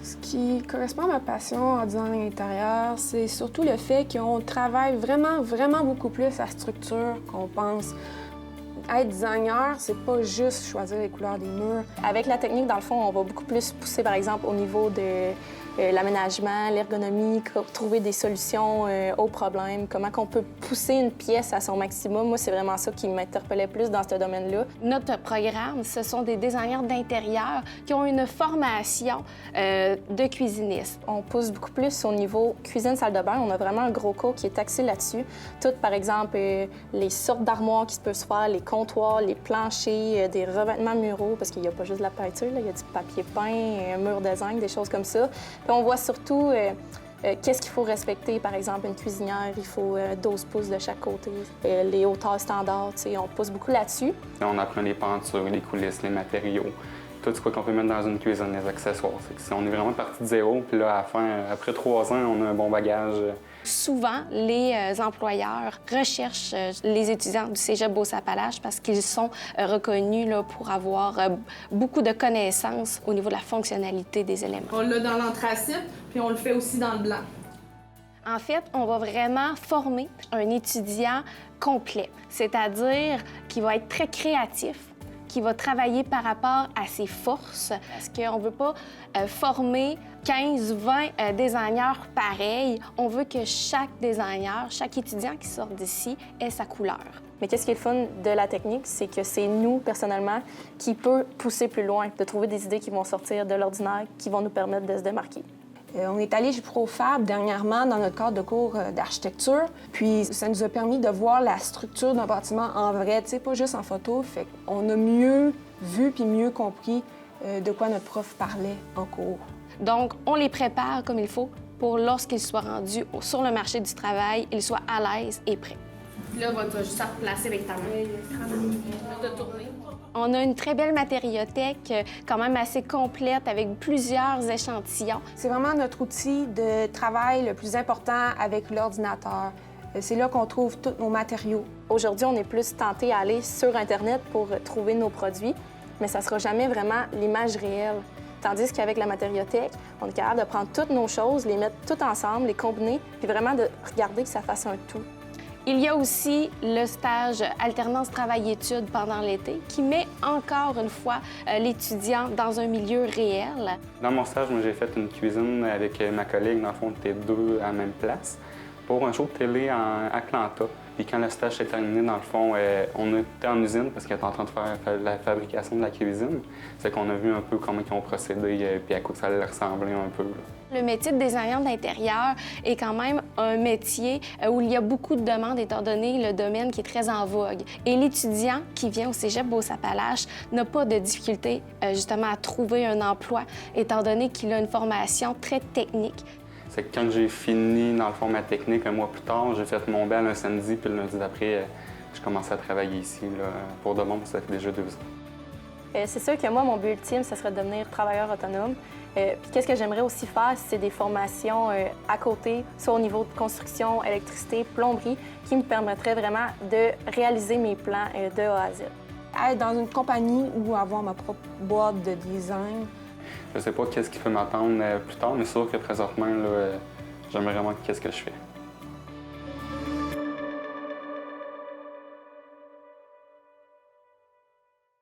Ce qui correspond à ma passion en design intérieur, c'est surtout le fait qu'on travaille vraiment beaucoup plus à la structure qu'on pense. Être designer, c'est pas juste choisir les couleurs des murs. Avec la technique, dans le fond, on va beaucoup plus pousser, par exemple, au niveau de l'aménagement, l'ergonomie, trouver des solutions aux problèmes, comment on peut pousser une pièce à son maximum. Moi, c'est vraiment ça qui m'interpellait plus dans ce domaine-là. Notre programme, ce sont des designers d'intérieur qui ont une formation de cuisinistes. On pousse beaucoup plus au niveau cuisine-salle de bain. On a vraiment un gros cours qui est axé là-dessus. Tout, par exemple, les sortes d'armoires qui se peuvent se faire, les comptoirs, les planchers, des revêtements muraux, parce qu'il n'y a pas juste de la peinture, là. Il y a du papier peint, un mur de zinc, des choses comme ça. Puis on voit surtout qu'est-ce qu'il faut respecter. Par exemple, une cuisinière, il faut 12 pouces de chaque côté. Les hauteurs standards, on pousse beaucoup là-dessus. On apprend les pentures, les coulisses, les matériaux, tout ce qu'on peut mettre dans une cuisine, les accessoires. On est vraiment parti de zéro, puis là, à la fin, après 3 ans, on a un bon bagage. Souvent, les employeurs recherchent les étudiants du Cégep Beauce-Appalaches parce qu'ils sont reconnus là, pour avoir beaucoup de connaissances au niveau de la fonctionnalité des éléments. On l'a dans l'anthracite, puis on le fait aussi dans le blanc. En fait, on va vraiment former un étudiant complet, c'est-à-dire qu'il va être très créatif, qui va travailler par rapport à ses forces, parce qu'on ne veut pas former 15-20 designers pareils. On veut que chaque designer, chaque étudiant qui sort d'ici ait sa couleur. Mais qu'est-ce qui est le fun de la technique, c'est que c'est nous, personnellement, qui peut pousser plus loin, de trouver des idées qui vont sortir de l'ordinaire, qui vont nous permettre de se démarquer. On est allé chez Profab dernièrement dans notre cadre de cours d'architecture, puis ça nous a permis de voir la structure d'un bâtiment en vrai, pas juste en photo. Fait qu'on a mieux vu puis mieux compris de quoi notre prof parlait en cours. Donc, on les prépare comme il faut pour lorsqu'ils soient rendus sur le marché du travail, ils soient à l'aise et prêts. Puis là, tu vas juste à replacer avec ta main. De tourner. On a une très belle matériothèque, quand même assez complète, avec plusieurs échantillons. C'est vraiment notre outil de travail le plus important avec l'ordinateur. C'est là qu'on trouve tous nos matériaux. Aujourd'hui, on est plus tenté à aller sur Internet pour trouver nos produits, mais ça ne sera jamais vraiment l'image réelle. Tandis qu'avec la matériothèque, on est capable de prendre toutes nos choses, les mettre toutes ensemble, les combiner, puis vraiment de regarder que ça fasse un tout. Il y a aussi le stage alternance travail-études pendant l'été qui met encore une fois l'étudiant dans un milieu réel. Dans mon stage, moi, j'ai fait une cuisine avec ma collègue. Dans le fond, on était 2 à la même place pour un show de télé à Atlanta. Puis quand le stage s'est terminé, dans le fond, on était en usine parce qu'elle était en train de faire la fabrication de la cuisine. C'est qu'on a vu un peu comment ils ont procédé puis à quoi ça allait ressembler un peu. Le métier de designer d'intérieur est quand même un métier où il y a beaucoup de demandes étant donné le domaine qui est très en vogue. Et l'étudiant qui vient au Cégep Beauce-Appalaches n'a pas de difficulté justement à trouver un emploi étant donné qu'il a une formation très technique. C'est que quand j'ai fini, dans le fond, ma technique, un mois plus tard, j'ai fait mon bal un samedi, puis le lundi d'après, je commençais à travailler ici. Là, pour de bon, ça fait déjà 2 ans. C'est sûr que moi, mon but ultime, ce serait de devenir travailleur autonome. Puis qu'est-ce que j'aimerais aussi faire, c'est des formations à côté, soit au niveau de construction, électricité, plomberie, qui me permettraient vraiment de réaliser mes plans de A à Z. Être dans une compagnie ou avoir ma propre boîte de design. Je sais pas qu'est-ce qui peut m'attendre plus tard, mais c'est sûr que présentement, j'aimerais vraiment qu'est-ce que je fais.